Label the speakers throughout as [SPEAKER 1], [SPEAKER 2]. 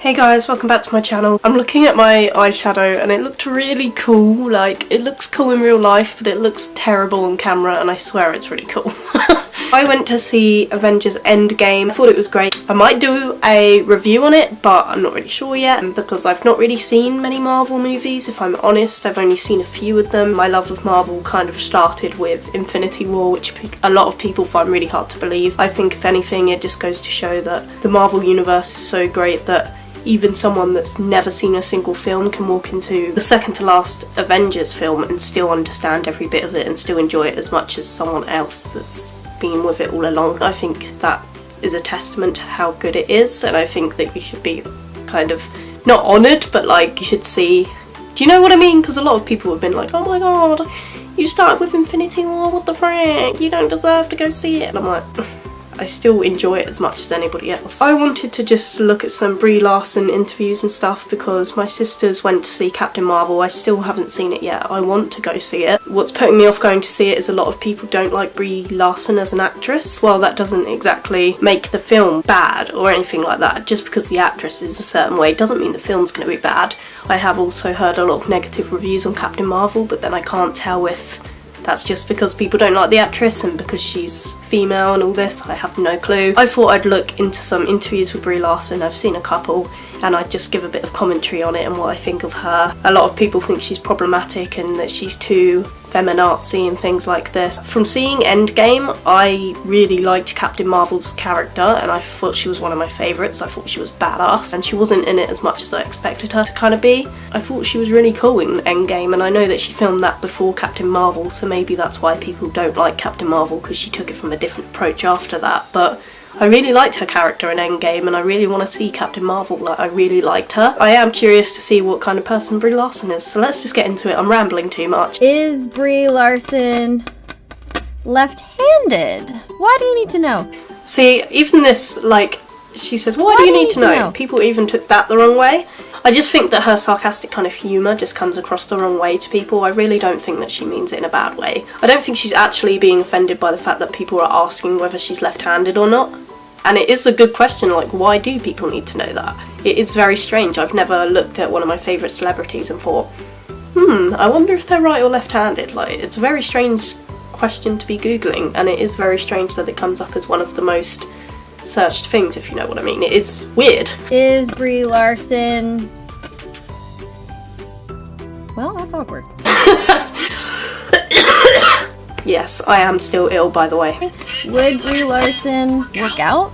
[SPEAKER 1] Hey guys, welcome back to my channel. I'm looking at my eyeshadow and it looked really cool. Like, it looks cool in real life, but it looks terrible on camera, and I swear it's really cool. I went to see Avengers Endgame. I thought it was great. I might do a review on it, but I'm not really sure yet, because I've not really seen many Marvel movies, if I'm honest. I've only seen a few of them. My love of Marvel kind of started with Infinity War, which a lot of people find really hard to believe. I think, if anything, it just goes to show that the Marvel universe is so great that even someone that's never seen a single film can walk into the second to last Avengers film and still understand every bit of it and still enjoy it as much as someone else that's been with it all along. I think that is a testament to how good it is, and I think that you should be kind of, not honoured, but like, you should see, do you know what I mean? Because a lot of people have been like, oh my god, you started with Infinity War, what the frick, you don't deserve to go see it. And I'm like, I still enjoy it as much as anybody else. I wanted to just look at some Brie Larson interviews and stuff because my sisters went to see Captain Marvel. I still haven't seen it yet. I want to go see it. What's putting me off going to see it is a lot of people don't like Brie Larson as an actress. Well, that doesn't exactly make the film bad or anything like that. Just because the actress is a certain way doesn't mean the film's going to be bad. I have also heard a lot of negative reviews on Captain Marvel, but then I can't tell if that's just because people don't like the actress and because she's female and all this. I have no clue. I thought I'd look into some interviews with Brie Larson. I've seen a couple, and I'd just give a bit of commentary on it and what I think of her. A lot of people think she's problematic and that she's too feminazi and things like this. From seeing Endgame, I really liked Captain Marvel's character and I thought she was one of my favourites. I thought she was badass, and she wasn't in it as much as I expected her to kind of be. I thought she was really cool in Endgame, and I know that she filmed that before Captain Marvel, so maybe that's why people don't like Captain Marvel, because she took it from a different approach after that. But I really liked her character in Endgame, and I really want to see Captain Marvel. Like, I really liked her. I am curious to see what kind of person Brie Larson is, so let's just get into it. I'm rambling too much.
[SPEAKER 2] Is Brie Larson left-handed? Why do you need to know?
[SPEAKER 1] See, even this, like, she says, why do you need to know? People even took that the wrong way. I just think that her sarcastic kind of humour just comes across the wrong way to people. I really don't think that she means it in a bad way. I don't think she's actually being offended by the fact that people are asking whether she's left-handed or not. And it is a good question, like, why do people need to know that? It is very strange. I've never looked at one of my favourite celebrities and thought, I wonder if they're right or left-handed. Like, it's a very strange question to be Googling, and it is very strange that it comes up as one of the most searched things, if you know what I mean. It is weird.
[SPEAKER 2] Is Brie Larson... Well, that's awkward.
[SPEAKER 1] Yes, I am still ill, by the way.
[SPEAKER 2] Would Brie Larson work out?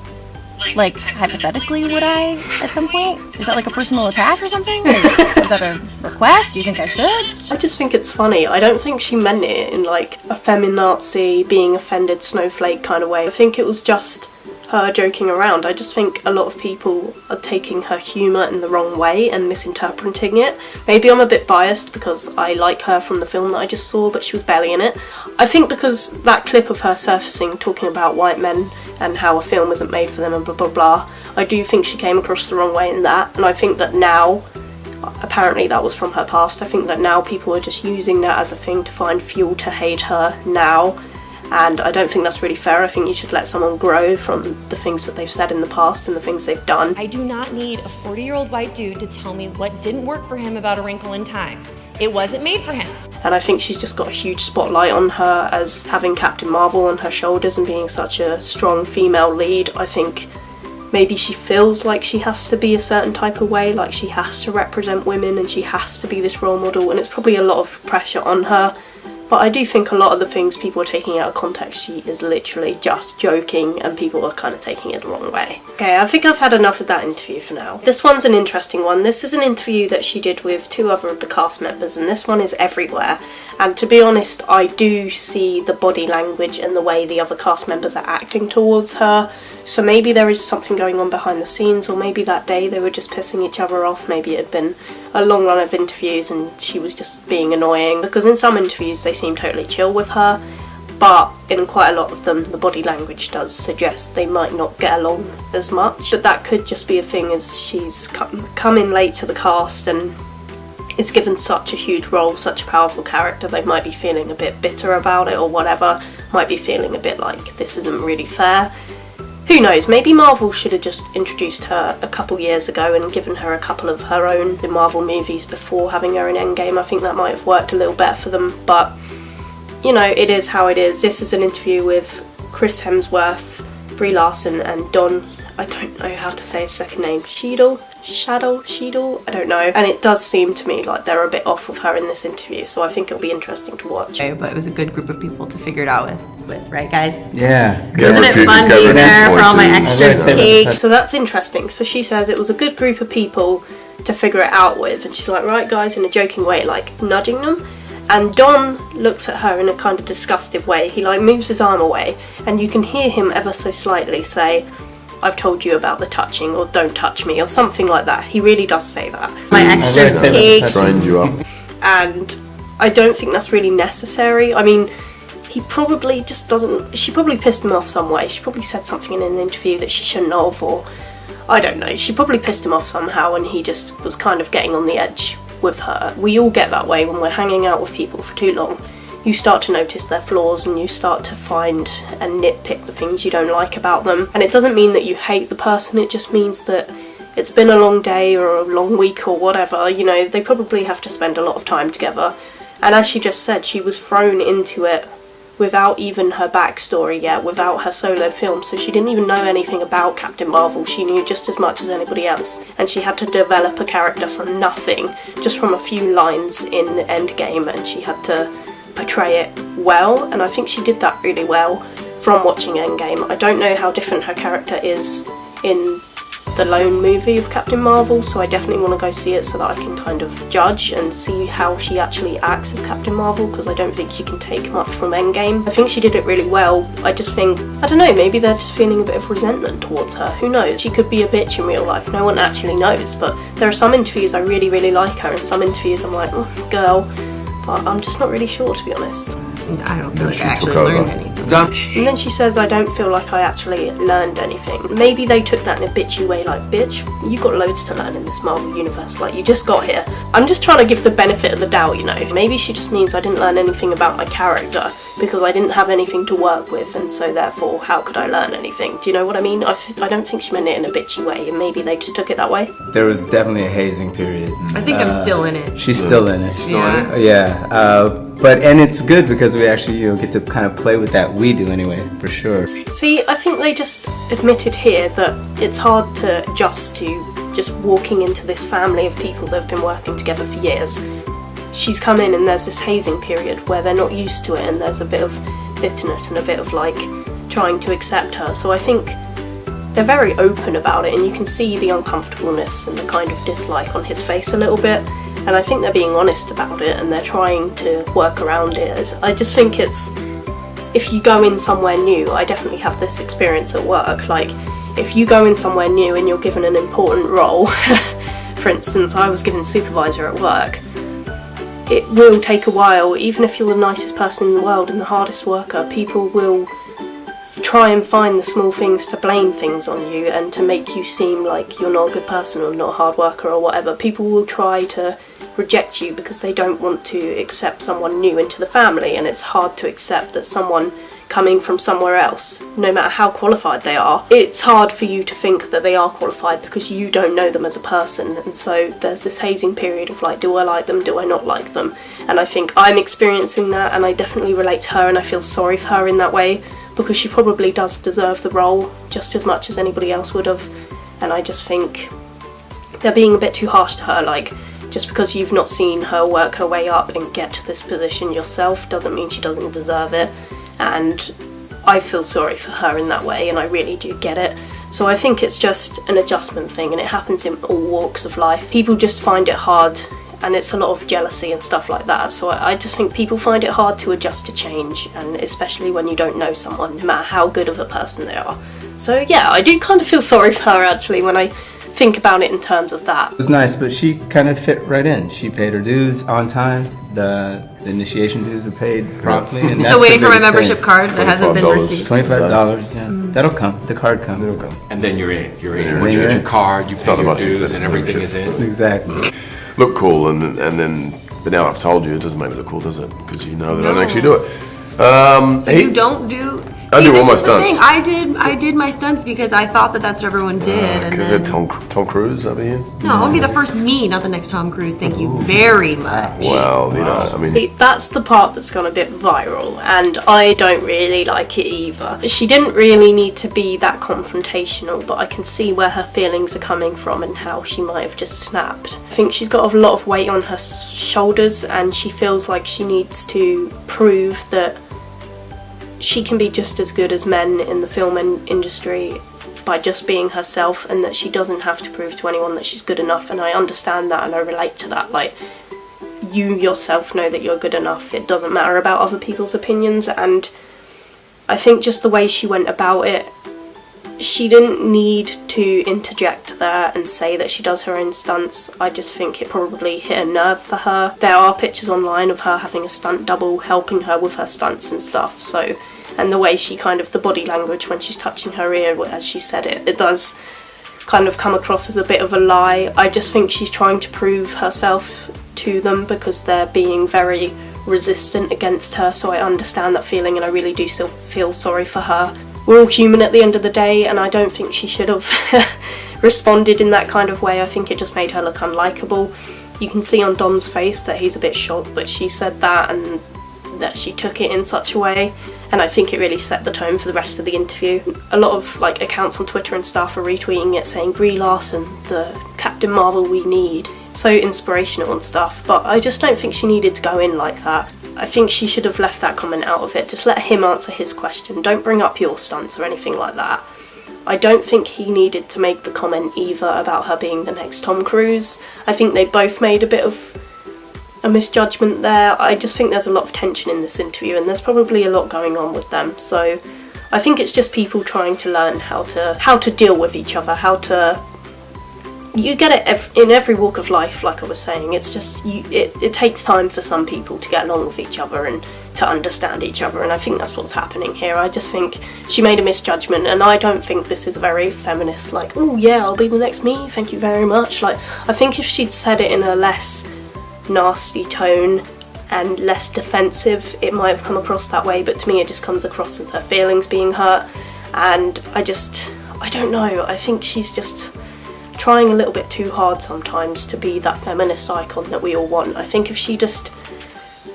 [SPEAKER 2] Like, hypothetically, would I at some point? Is that like a personal attack or something? Is that a request? Do you think I should?
[SPEAKER 1] I just think it's funny. I don't think she meant it in like a feminazi, being offended snowflake kind of way. I think it was just her joking around. I just think a lot of people are taking her humour in the wrong way and misinterpreting it. Maybe I'm a bit biased because I like her from the film that I just saw, but she was barely in it. I think because that clip of her surfacing talking about white men and how a film isn't made for them and blah blah blah, I do think she came across the wrong way in that, and I think that now, apparently that was from her past, I think that now people are just using that as a thing to find fuel to hate her now. And I don't think that's really fair. I think you should let someone grow from the things that they've said in the past and the things they've done.
[SPEAKER 3] I do not need a 40-year-old white dude to tell me what didn't work for him about A Wrinkle in Time. It wasn't made for him.
[SPEAKER 1] And I think she's just got a huge spotlight on her as having Captain Marvel on her shoulders and being such a strong female lead. I think maybe she feels like she has to be a certain type of way, like she has to represent women and she has to be this role model, and it's probably a lot of pressure on her. But I do think a lot of the things people are taking out of context, she is literally just joking and people are kind of taking it the wrong way. Okay, I think I've had enough of that interview for now. This one's an interesting one. This is an interview that she did with 2 other of the cast members, and this one is everywhere. And to be honest, I do see the body language and the way the other cast members are acting towards her. So maybe there is something going on behind the scenes, or maybe that day they were just pissing each other off. Maybe it had been a long run of interviews and she was just being annoying, because in some interviews they seem totally chill with her, but in quite a lot of them the body language does suggest they might not get along as much. But that could just be a thing as she's come in late to the cast and is given such a huge role, such a powerful character. They might be feeling a bit bitter about it or whatever, might be feeling a bit like this isn't really fair. Who knows, maybe Marvel should have just introduced her a couple years ago and given her a couple of her own Marvel movies before having her in Endgame. I think that might have worked a little better for them, but, you know, it is how it is. This is an interview with Chris Hemsworth, Brie Larson and Don, I don't know how to say his second name, Cheadle, I don't know. And it does seem to me like they're a bit off with her in this interview, so I think it'll be interesting to watch.
[SPEAKER 4] But it was a good group of people to figure it out with, right guys?
[SPEAKER 5] Yeah.
[SPEAKER 4] Wasn't it fun being there for all my extra takes?
[SPEAKER 1] So that's interesting. So she says it was a good group of people to figure it out with, and she's like, right guys, in a joking way, like nudging them. And Don looks at her in a kind of disgusted way. He like moves his arm away, and you can hear him ever so slightly say, I've told you about the touching, or don't touch me, or something like that. He really does say that.
[SPEAKER 4] My extra takes.
[SPEAKER 6] Grind you up.
[SPEAKER 1] And I don't think that's really necessary. I mean, he probably just doesn't... She probably pissed him off some way. She probably said something in an interview that she shouldn't have, or... I don't know. She probably pissed him off somehow, and he just was kind of getting on the edge with her. We all get that way when we're hanging out with people for too long. You start to notice their flaws, and you start to find and nitpick the things you don't like about them. And it doesn't mean that you hate the person, it just means that it's been a long day or a long week or whatever. You know, they probably have to spend a lot of time together. And as she just said, she was thrown into it without even her backstory yet, without her solo film, so she didn't even know anything about Captain Marvel. She knew just as much as anybody else, and she had to develop a character from nothing, just from a few lines in Endgame, and she had to portray it well, and I think she did that really well from watching Endgame. I don't know how different her character is in the lone movie of Captain Marvel, so I definitely want to go see it so that I can kind of judge and see how she actually acts as Captain Marvel, because I don't think you can take much from Endgame. I think she did it really well. I just think, I don't know, maybe they're just feeling a bit of resentment towards her. Who knows? She could be a bitch in real life. No one actually knows, but there are some interviews I really, really like her, and some interviews I'm like, oh, girl, but I'm just not really sure, to be honest.
[SPEAKER 4] I don't feel like I actually learned anything.
[SPEAKER 1] And then she says, I don't feel like I actually learned anything. Maybe they took that in a bitchy way, like, bitch, you got loads to learn in this Marvel universe, like, you just got here. I'm just trying to give the benefit of the doubt, you know. Maybe she just means I didn't learn anything about my character because I didn't have anything to work with, and so therefore, how could I learn anything? Do you know what I mean? I don't think she meant it in a bitchy way, and maybe they just took it that way.
[SPEAKER 5] There was definitely a hazing period.
[SPEAKER 4] I think I'm still in it.
[SPEAKER 5] She's still in it.
[SPEAKER 4] Yeah.
[SPEAKER 5] Yeah. And it's good because we actually, get to kind of play with that. We do anyway, for sure.
[SPEAKER 1] See, I think they just admitted here that it's hard to adjust to just walking into this family of people that have been working together for years. She's come in and there's this hazing period where they're not used to it, and there's a bit of bitterness and a bit of like trying to accept her. So I think they're very open about it, and you can see the uncomfortableness and the kind of dislike on his face a little bit. And I think they're being honest about it, and they're trying to work around it. I just think it's, if you go in somewhere new, I definitely have this experience at work, like, if you go in somewhere new and you're given an important role, for instance, I was given supervisor at work, it will take a while. Even if you're the nicest person in the world and the hardest worker, people will try and find the small things to blame things on you and to make you seem like you're not a good person or not a hard worker or whatever. People will try to reject you because they don't want to accept someone new into the family, and it's hard to accept that someone coming from somewhere else, no matter how qualified they are, it's hard for you to think that they are qualified because you don't know them as a person. And so there's this hazing period of like, do I like them, do I not like them? And I think I'm experiencing that, and I definitely relate to her, and I feel sorry for her in that way, because she probably does deserve the role just as much as anybody else would have. And I just think they're being a bit too harsh to her. Like, just because you've not seen her work her way up and get to this position yourself doesn't mean she doesn't deserve it. And I feel sorry for her in that way, and I really do get it. So I think it's just an adjustment thing, and it happens in all walks of life. People just find it hard, and it's a lot of jealousy and stuff like that. So I just think people find it hard to adjust to change, and especially when you don't know someone, no matter how good of a person they are. So yeah, I do kind of feel sorry for her actually when I think about it in terms of that.
[SPEAKER 5] It was nice, but she kind of fit right in. She paid her dues on time. The initiation dues were paid promptly. And
[SPEAKER 4] Still waiting for my membership card that hasn't been received.
[SPEAKER 5] $25, yeah. That'll come. The card comes.
[SPEAKER 7] It'll come. And then you're in. You're in. Once you get your card, you pay your dues, and everything is in.
[SPEAKER 5] Exactly.
[SPEAKER 6] Look cool, and then, but now I've told you, it doesn't make me look cool, does it? Because you know that I don't actually do it.
[SPEAKER 4] So you don't do,
[SPEAKER 6] I do all my
[SPEAKER 4] This is the thing.
[SPEAKER 6] stunts.
[SPEAKER 4] I did my stunts because I thought that that's what everyone did, and
[SPEAKER 6] Because
[SPEAKER 4] then
[SPEAKER 6] Tom Cruise over here.
[SPEAKER 4] no, I'll be the first me, not the next Tom Cruise. Thank you very much.
[SPEAKER 6] Well, you know, I mean,
[SPEAKER 1] That's the part that's gone a bit viral, and I don't really like it either. She didn't really need to be that confrontational, but I can see where her feelings are coming from and how she might have just snapped. I think she's got a lot of weight on her shoulders, and she feels like she needs to prove that she can be just as good as men in the film industry by just being herself, and that she doesn't have to prove to anyone that she's good enough. And I understand that, and I relate to that. Like, you yourself know that you're good enough. It doesn't matter about other people's opinions. And I think just the way she went about it, she didn't need to interject there and say that she does her own stunts. I just think it probably hit a nerve for her. There are pictures online of her having a stunt double helping her with her stunts and stuff, so, and the way she kind of, the body language when she's touching her ear as she said it, it does kind of come across as a bit of a lie. I just think she's trying to prove herself to them because they're being very resistant against her, so I understand that feeling, and I really do still feel sorry for her. We're all human at the end of the day, and I don't think she should have responded in that kind of way. I think it just made her look unlikable. You can see on Don's face that he's a bit shocked that she said that and that she took it in such a way, and I think it really set the tone for the rest of the interview. A lot of like accounts on Twitter and stuff are retweeting it saying Brie Larson, the Captain Marvel we need. So inspirational and stuff, but I just don't think she needed to go in like that. I think she should have left that comment out of it. Just let him answer his question. Don't bring up your stunts or anything like that. I don't think he needed to make the comment either about her being the next Tom Cruise. I think they both made a bit of a misjudgment there. I just think there's a lot of tension in this interview, and there's probably a lot going on with them. So I think it's just people trying to learn how to deal with each other, how to... You get it in every walk of life, like I was saying. It's just, it takes time for some people to get along with each other and to understand each other, and I think that's what's happening here. I just think she made a misjudgment, and I don't think this is very feminist, like, oh yeah, I'll be the next me, thank you very much. Like, I think if she'd said it in a less nasty tone and less defensive, it might have come across that way, but to me it just comes across as her feelings being hurt, and I don't know, I think she's just trying a little bit too hard sometimes to be that feminist icon that we all want. I think if she just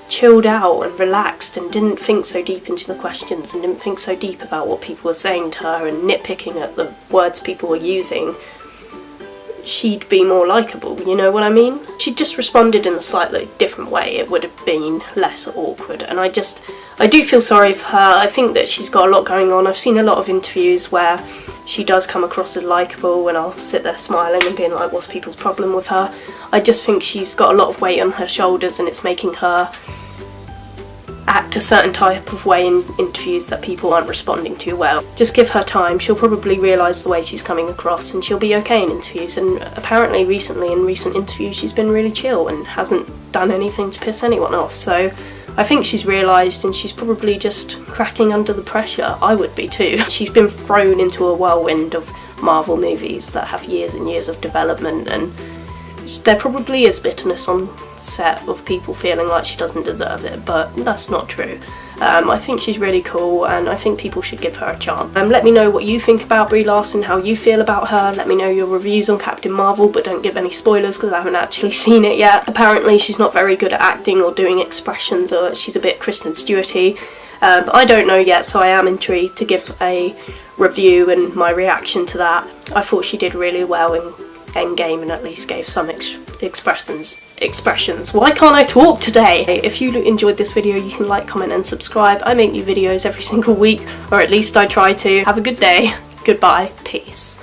[SPEAKER 1] chilled out and relaxed and didn't think so deep into the questions and didn't think so deep about what people were saying to her and nitpicking at the words people were using, she'd be more likeable, you know what I mean? She just responded in a slightly different way, it would have been less awkward, and I do feel sorry for her. I think that she's got a lot going on. I've seen a lot of interviews where she does come across as likeable, and I'll sit there smiling and being like, what's people's problem with her? I just think she's got a lot of weight on her shoulders, and it's making her act a certain type of way in interviews that people aren't responding to well. Just give her time, she'll probably realise the way she's coming across, and she'll be okay in interviews. And apparently recently, in recent interviews, she's been really chill and hasn't done anything to piss anyone off, so I think she's realised, and she's probably just cracking under the pressure. I would be too. She's been thrown into a whirlwind of Marvel movies that have years and years of development, and there probably is bitterness on set of people feeling like she doesn't deserve it, but that's not true. I think she's really cool, and I think people should give her a chance. Let me know what you think about Brie Larson, how you feel about her. Let me know your reviews on Captain Marvel, but don't give any spoilers because I haven't actually seen it yet. Apparently she's not very good at acting or doing expressions, or she's a bit Kristen Stewart-y. I don't know yet, so I am intrigued to give a review and my reaction to that. I thought she did really well in Endgame and at least gave some expressions. Why can't I talk today? If you enjoyed this video, you can like, comment and subscribe. I make new videos every single week, or at least I try to. Have a good day. Goodbye. Peace.